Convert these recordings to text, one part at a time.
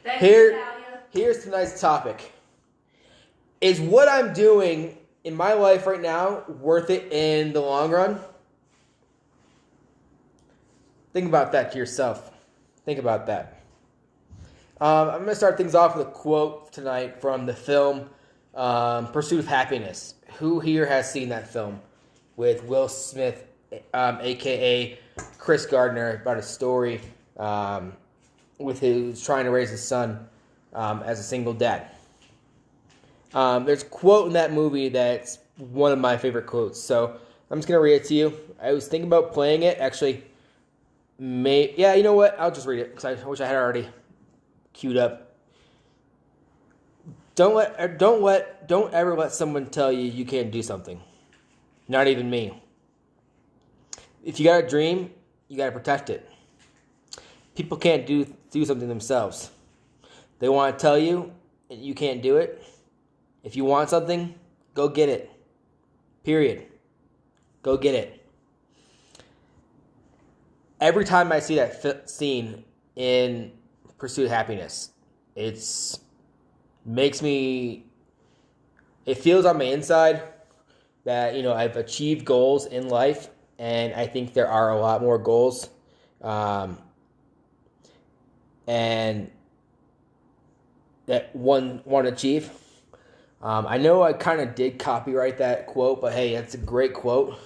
Here's tonight's topic. Is what I'm doing in my life right now worth it in the long run? Think about that to yourself. Think about that. I'm going to start things off with a quote tonight from the film Pursuit of Happiness. Who here has seen that film with Will Smith, a.k.a. Chris Gardner, about a story with who's trying to raise his son as a single dad. There's a quote in that movie that's one of my favorite quotes. So I'm just going to read it to you. I was thinking about playing it. Actually, you know what? I'll just read it because I wish I had already queued up. Don't ever let someone tell you you can't do something. Not even me. If you got a dream, you got to protect it. People can't do something themselves. They want to tell you you can't do it. If you want something, go get it. Period. Go get it. Every time I see that scene in Pursuit of Happiness, it feels on my inside that, I've achieved goals in life, and I think there are a lot more goals. And that one want to achieve. I know I kind of did copyright that quote, but hey, it's a great quote.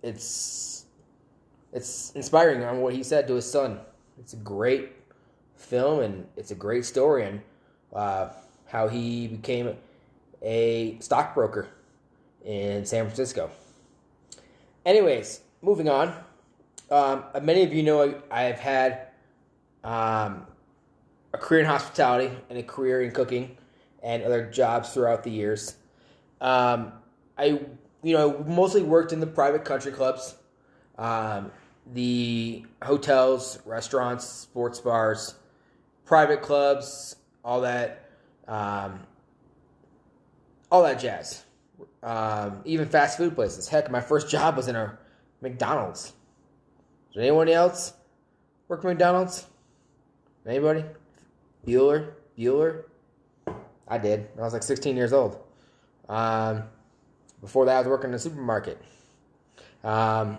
It's inspiring on what he said to his son. It's a great film, and it's a great story, and how he became a stockbroker in San Francisco. Anyways, moving on. Many of you know I've had a career in hospitality and a career in cooking and other jobs throughout the years. I mostly worked in the private country clubs, the hotels, restaurants, sports bars, private clubs, all that jazz. Even fast food places. Heck, my first job was in a McDonald's. Did anyone else work at McDonald's? Anybody? Bueller? I did. I was like 16 years old. Before that, I was working in a supermarket. I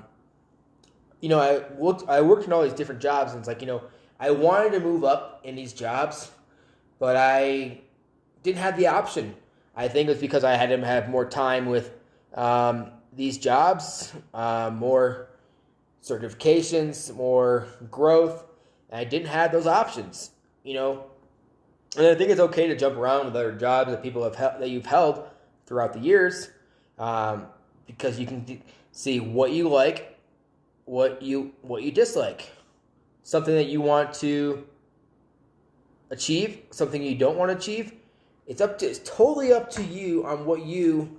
worked in all these different jobs, and it's like, I wanted to move up in these jobs, but I didn't have the option. I think it was because I had to have more time with these jobs, more certifications, more growth, and I didn't have those options, And I think it's okay to jump around with other jobs that people that you've held throughout the years, because you can see what you like, what you dislike, something that you want to achieve, something you don't want to achieve. It's totally up to you on what you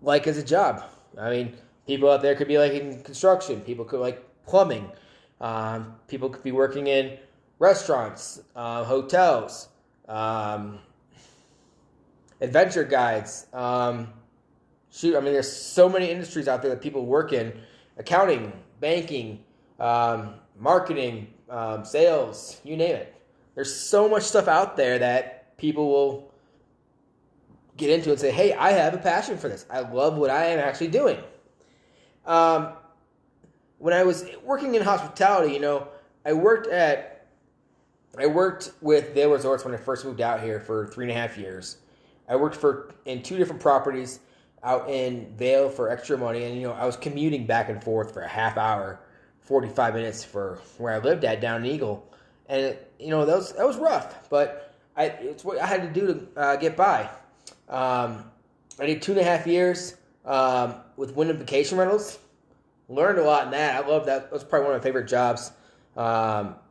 like as a job. I mean, people out there could be like in construction. People could like plumbing. People could be working in restaurants, hotels, adventure guides. There's so many industries out there that people work in: accounting, banking, marketing, sales, you name it. There's so much stuff out there that people will get into and say, hey, I have a passion for this. I love what I am actually doing. When I was working in hospitality, I worked with Vail Resorts when I first moved out here for 3.5 years. I worked in 2 different properties out in Vail for extra money, and I was commuting back and forth for a half hour, 45 minutes for where I lived at down in Eagle, and that was rough, but it's what I had to do to get by. I did 2.5 years with Wyndham Vacation Rentals. Learned a lot in that. I love that. That was probably one of my favorite jobs,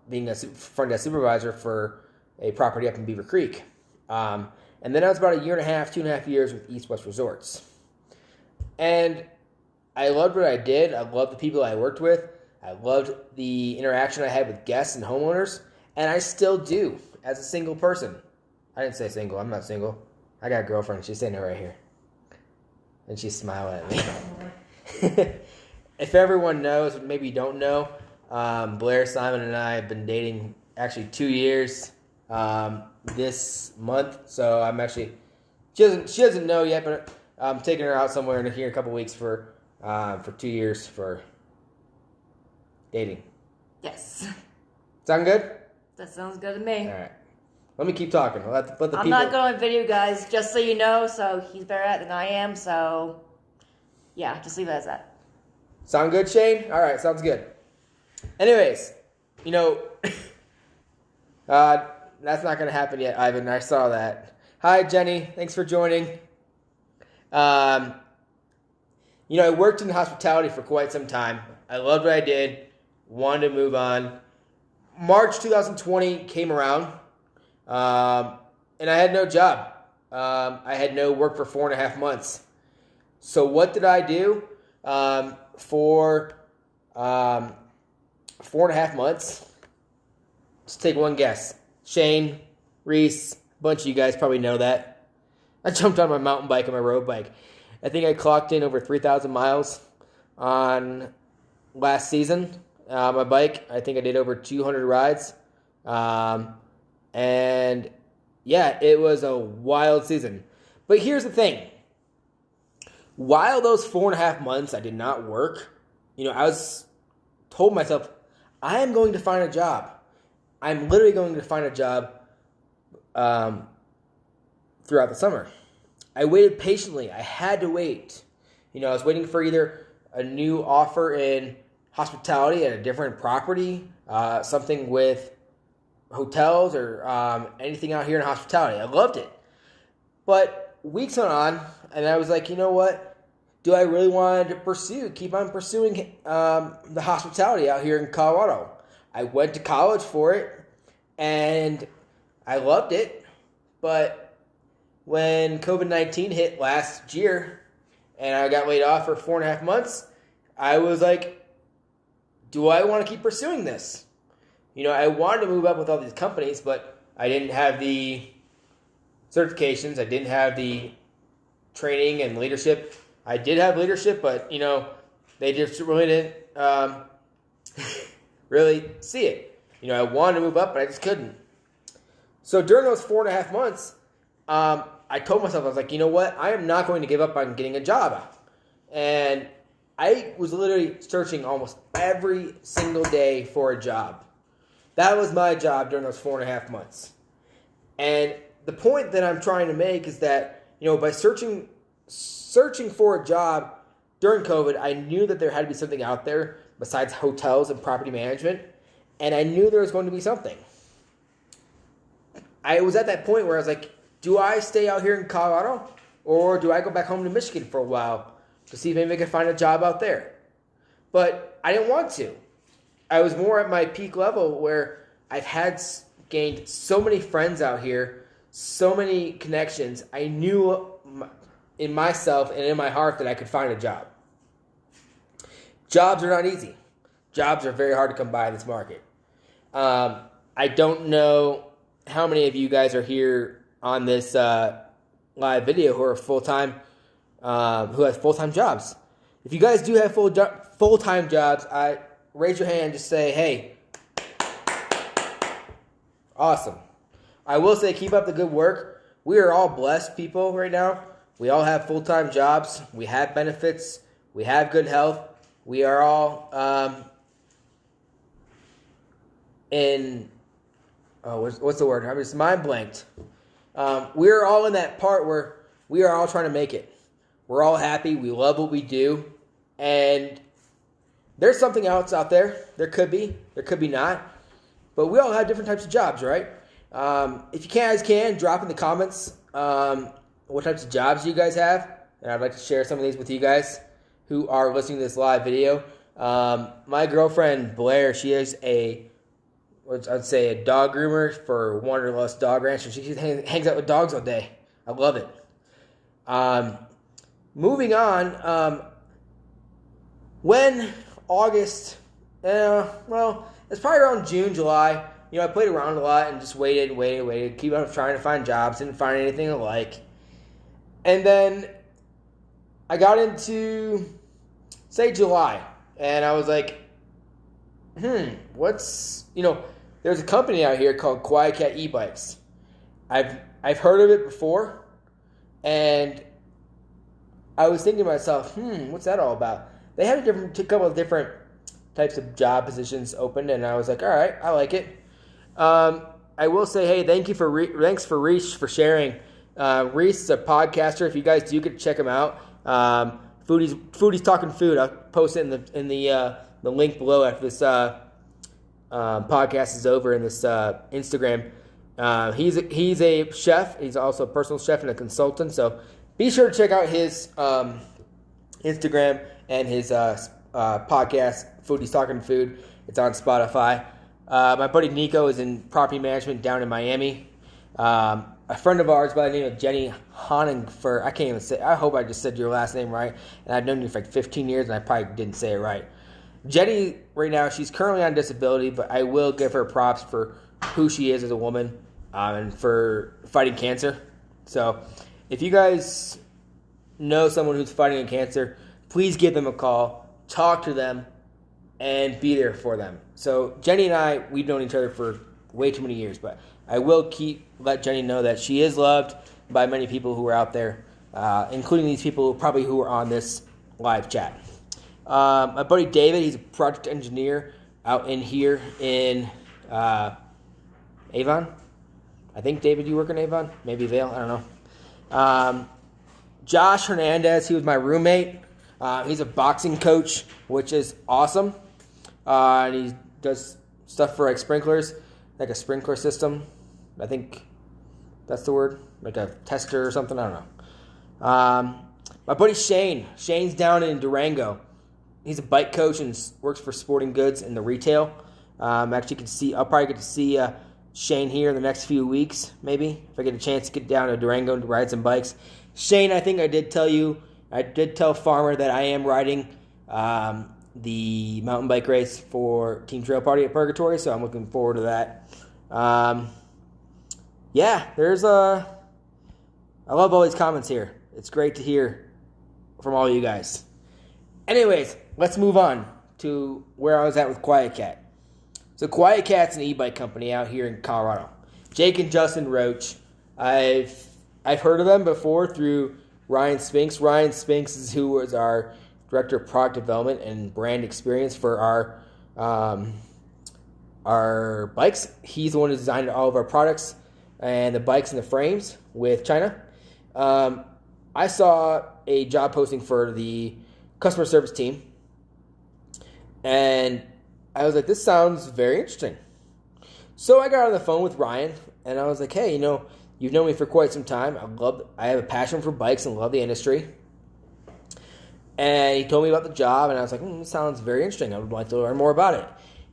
being a front desk supervisor for a property up in Beaver Creek. And then I was about 2.5 years with East West Resorts. And I loved what I did. I loved the people I worked with. I loved the interaction I had with guests and homeowners. And I still do as a single person. I didn't say single. I'm not single. I got a girlfriend. She's sitting right here. And she's smiling at me. If everyone knows, maybe you don't know, Blair, Simon, and I have been dating actually 2 years this month. So I'm actually she doesn't know yet, but I'm taking her out somewhere in here in a couple weeks for 2 years for dating. Yes. Sound good? That sounds good to me. All right. Let me keep talking. Let the I'm people... not going on video, guys, just so you know, so he's better at it than I am, so yeah, just leave it as that. Sound good, Shane? All right, sounds good. Anyways, that's not going to happen yet, Ivan. I saw that. Hi, Jenny. Thanks for joining. I worked in hospitality for quite some time. I loved what I did. Wanted to move on. March 2020 came around, and I had no job. I had no work for 4.5 months. So what did I do for 4.5 months? Let's take one guess. Shane, Reiss, a bunch of you guys probably know that. I jumped on my mountain bike and my road bike. I think I clocked in over 3,000 miles on last season. My bike, I think I did over 200 rides. And yeah, it was a wild season. But here's the thing. While those 4.5 months I did not work, I told myself, I am going to find a job. I'm literally going to find a job throughout the summer. I waited patiently. I had to wait. I was waiting for either a new offer in hospitality at a different property, something with hotels or anything out here in hospitality. I loved it. But weeks went on, and I was like, you know what? Do I really want to keep on pursuing the hospitality out here in Colorado? I went to college for it, and I loved it. But when COVID-19 hit last year, and I got laid off for 4.5 months, I was like, do I want to keep pursuing this? I wanted to move up with all these companies, but I didn't have the certifications. I didn't have the training and leadership. I did have leadership, but, they just really didn't really see it. I wanted to move up, but I just couldn't. So during those 4.5 months, I told myself, I was like, you know what? I am not going to give up on getting a job. And I was literally searching almost every single day for a job. That was my job during those 4.5 months. And the point that I'm trying to make is that, by searching for a job during COVID, I knew that there had to be something out there besides hotels and property management. And I knew there was going to be something. I was at that point where I was like, do I stay out here in Colorado, or do I go back home to Michigan for a while to see if maybe I can find a job out there? But I didn't want to. I was more at my peak level where I've gained so many friends out here, so many connections. I knew in myself and in my heart that I could find a job. Jobs are not easy. Jobs are very hard to come by in this market. I don't know how many of you guys are here on this live video who are full-time, who have full-time jobs. If you guys do have full-time jobs, raise your hand and just say, hey, awesome. I will say, keep up the good work. We are all blessed people right now. We all have full-time jobs. We have benefits. We have good health. We are all what's the word? I'm just mind blanked. We're all in that part where we are all trying to make it. We're all happy. We love what we do. And there's something else out there. There could be not. But we all have different types of jobs, right? If you guys can, drop in the comments what types of jobs you guys have. And I'd like to share some of these with you guys who are listening to this live video. My girlfriend, Blair, she is I'd say a dog groomer for Wanderlust Dog Ranch. And she hangs out with dogs all day. I love it. Moving on, when August, it's probably around June, July. I played around a lot and just waited, keep on trying to find jobs, didn't find anything I like. And then I got into, say, July, and I was like, What's, there's a company out here called Quietcat e-bikes. I've heard of it before, and I was thinking to myself, what's that all about? They had a couple of different types of job positions opened, and I was like, all right, I like it. I will say, hey, thanks for Reiss for sharing. Reiss is a podcaster. If you guys do get to check him out, Foodies Talkin Food. I'll post it in the link below after this podcast is over in this Instagram. He's a chef. He's also a personal chef and a consultant. So be sure to check out his Instagram and his podcast, Foodies Talkin Food. It's on Spotify. My buddy Nico is in property management down in Miami. A friend of ours by the name of Jenny Honingfer. I can't even say. I hope I just said your last name right. And I've known you for like 15 years, and I probably didn't say it right. Jenny, right now, she's currently on disability, but I will give her props for who she is as a woman and for fighting cancer. So, if you guys know someone who's fighting cancer, please give them a call, talk to them, and be there for them. So, Jenny and I, we've known each other for way too many years, but I will let Jenny know that she is loved by many people who are out there, including these people who are on this live chat. My buddy David, he's a project engineer out in here in Avon. I think, David, you work in Avon? Maybe Vale? I don't know. Josh Hernandez, he was my roommate. He's a boxing coach, which is awesome. And he does stuff for like sprinklers, like a sprinkler system. I think that's the word, like a tester or something. I don't know. My buddy Shane. Shane's down in Durango. He's a bike coach and works for Sporting Goods in the retail. I'll probably get to see Shane here in the next few weeks, maybe, if I get a chance to get down to Durango and ride some bikes. Shane, I think I did tell Farmer that I am riding the mountain bike race for Team Trail Party at Purgatory, so I'm looking forward to that. I love all these comments here. It's great to hear from all you guys. Anyways, let's move on to where I was at with Quietcat. So Quietcat's an e-bike company out here in Colorado. Jake and Justin Roach. I've heard of them before through Ryan Spinks. Ryan Spinks is who was our director of product development and brand experience for our bikes. He's the one who designed all of our products and the bikes and the frames with China. I saw a job posting for the customer service team, and I was like, this sounds very interesting. So I got on the phone with Ryan, and I was like, hey, you've known me for quite some time. I have a passion for bikes and love the industry. And he told me about the job, and I was like, this sounds very interesting. I would like to learn more about it.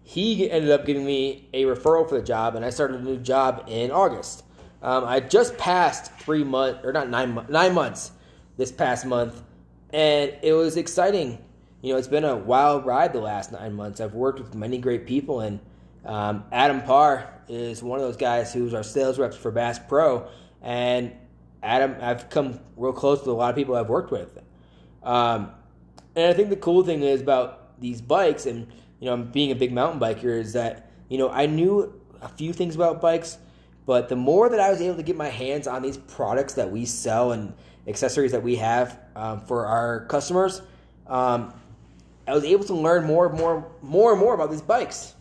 He ended up giving me a referral for the job, and I started a new job in August. I just passed 9 months this past month, and it was exciting. It's been a wild ride the last 9 months. I've worked with many great people, and Adam Parr is one of those guys who's our sales reps for Bass Pro. And Adam, I've come real close to a lot of people I've worked with. And I think the cool thing is about these bikes, and being a big mountain biker, is that I knew a few things about bikes, but the more that I was able to get my hands on these products that we sell and accessories that we have for our customers, I was able to learn more and more about these bikes.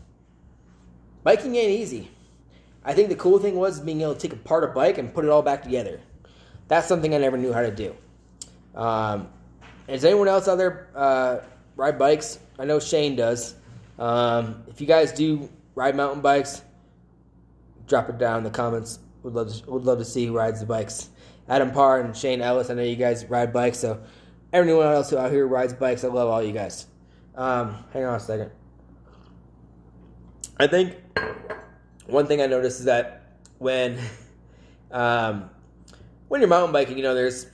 Biking ain't easy. I think the cool thing was being able to take apart a bike and put it all back together. That's something I never knew how to do. Does anyone else out there ride bikes? I know Shane does. If you guys do ride mountain bikes, drop it down in the comments. Would love to see who rides the bikes. Adam Parr and Shane Ellis, I know you guys ride bikes, so everyone else who out here rides bikes, I love all you guys. Hang on a second. I think one thing I noticed is that when you're mountain biking, there's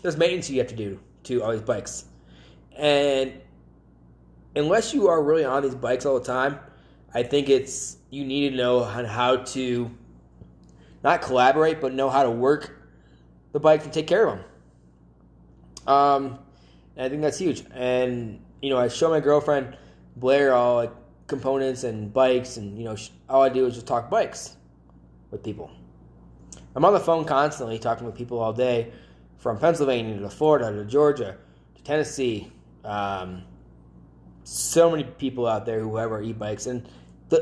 maintenance you have to do to all these bikes. And unless you are really on these bikes all the time, I think you need to know how to not collaborate, but know how to work the bike and take care of them. And I think that's huge. And I show my girlfriend Blair all components and bikes, and all I do is just talk bikes with people. I'm on the phone constantly talking with people all day, from Pennsylvania to Florida to Georgia to Tennessee. So many people out there who have our e-bikes, and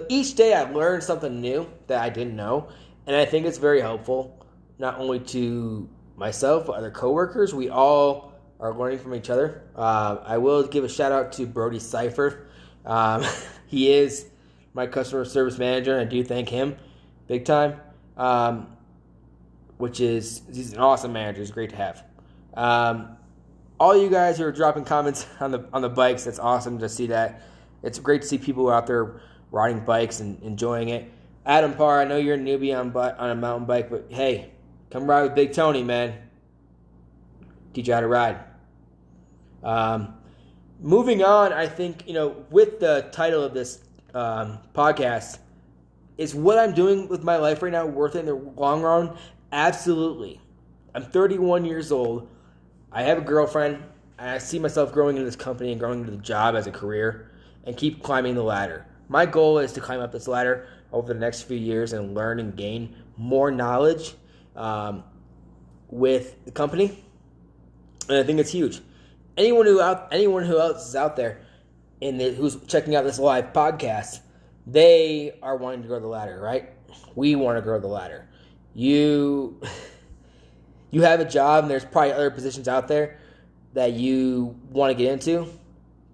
each day I learn something new that I didn't know, and I think it's very helpful, not only to myself but other coworkers. We all are learning from each other. I will give a shout out to Brody Seifert. He is my customer service manager, and I do thank him big time. He's an awesome manager. He's great to have. All you guys who are dropping comments on the bikes, that's awesome to see that. It's great to see people out there riding bikes and enjoying it. Adam Parr, I know you're a newbie on a mountain bike, but hey, come ride with Big Tony, man. Teach you how to ride. Moving on, I think, with the title of this podcast, is what I'm doing with my life right now worth it in the long run? Absolutely. I'm 31 years old. I have a girlfriend, and I see myself growing into this company and growing into the job as a career and keep climbing the ladder. My goal is to climb up this ladder over the next few years and learn and gain more knowledge with the company, and I think it's huge. Anyone who else is out there who's checking out this live podcast, they are wanting to grow the ladder, right? We want to grow the ladder. You have a job, and there's probably other positions out there that you want to get into,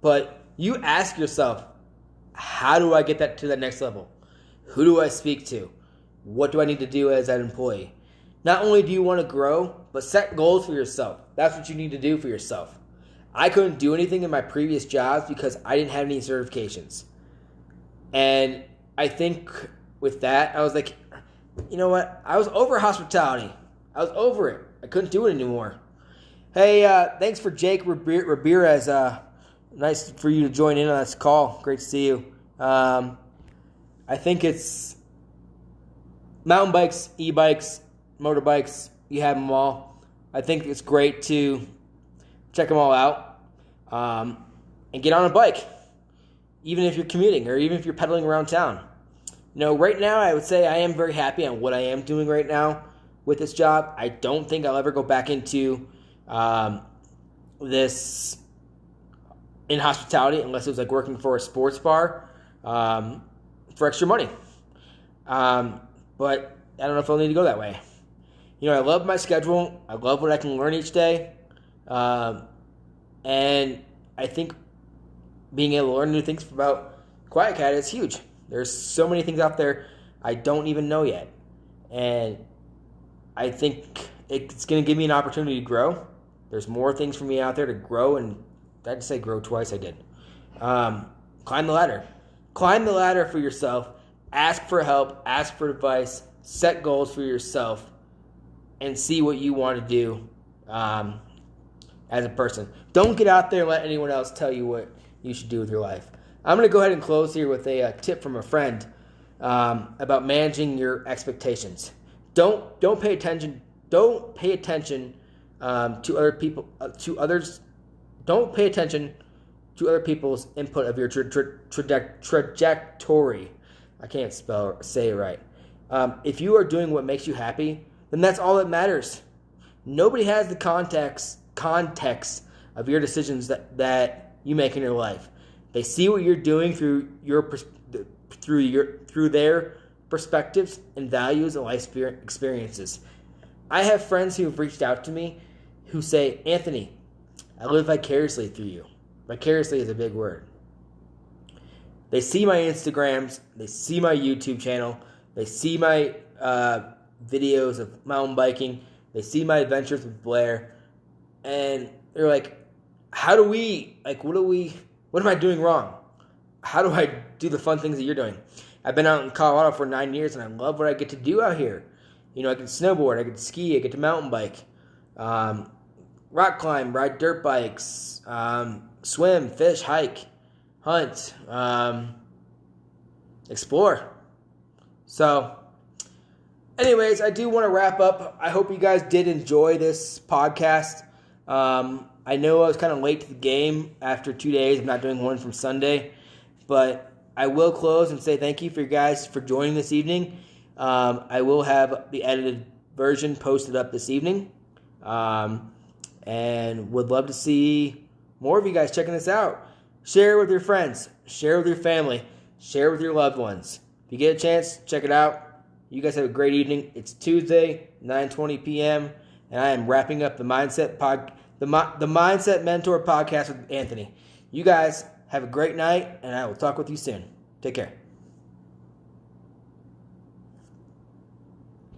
but you ask yourself, how do I get that to the next level? Who do I speak to? What do I need to do as an employee? Not only do you want to grow, but set goals for yourself. That's what you need to do for yourself. I couldn't do anything in my previous jobs because I didn't have any certifications. And I think with that, I was like, you know what? I was over hospitality. I was over it. I couldn't do it anymore. Hey, thanks for Jake Ramirez. Nice for you to join in on this call. Great to see you. I think it's mountain bikes, e-bikes, motorbikes. You have them all. I think it's great to check them all out and get on a bike, even if you're commuting or even if you're pedaling around town. Right now I would say I am very happy on what I am doing right now with this job. I don't think I'll ever go back into this in hospitality unless it was like working for a sports bar for extra money. But I don't know if I'll need to go that way. I love my schedule. I love what I can learn each day. And I think being able to learn new things about Quietcat is huge. There's so many things out there I don't even know yet. And I think it's going to give me an opportunity to grow. There's more things for me out there to grow, and I had to say grow twice, I did. Climb the ladder. Climb the ladder for yourself. Ask for help. Ask for advice. Set goals for yourself. And see what you want to do as a person. Don't get out there and let anyone else tell you what you should do with your life. I'm going to go ahead and close here with a tip from a friend about managing your expectations. Don't pay attention. Don't pay attention to other people. Don't pay attention to other people's input of your trajectory. I can't say it right. If you are doing what makes you happy, then that's all that matters. Nobody has the context of your decisions that you make in your life. They see what you're doing through their perspectives and values and life experiences. I have friends who have reached out to me who say, Anthony, I live vicariously through you. Vicariously is a big word. They see my Instagrams, they see my YouTube channel, they see my videos of mountain biking, they see my adventures with Blair, and they're like, what am I doing wrong? How do I do the fun things that you're doing? I've been out in Colorado for 9 years, and I love what I get to do out here. I can snowboard, I get to ski, I get to mountain bike, rock climb, ride dirt bikes, swim, fish, hike, hunt, explore. So, anyways, I do want to wrap up. I hope you guys did enjoy this podcast. I know I was kind of late to the game after 2 days. I'm not doing one from Sunday. But I will close and say thank you for you guys for joining this evening. I will have the edited version posted up this evening. And would love to see more of you guys checking this out. Share it with your friends. Share it with your family. Share it with your loved ones. If you get a chance, check it out. You guys have a great evening. It's Tuesday, 9:20 p.m., and I am wrapping up the Mindset Mentor podcast with Anthony. You guys have a great night, and I will talk with you soon. Take care.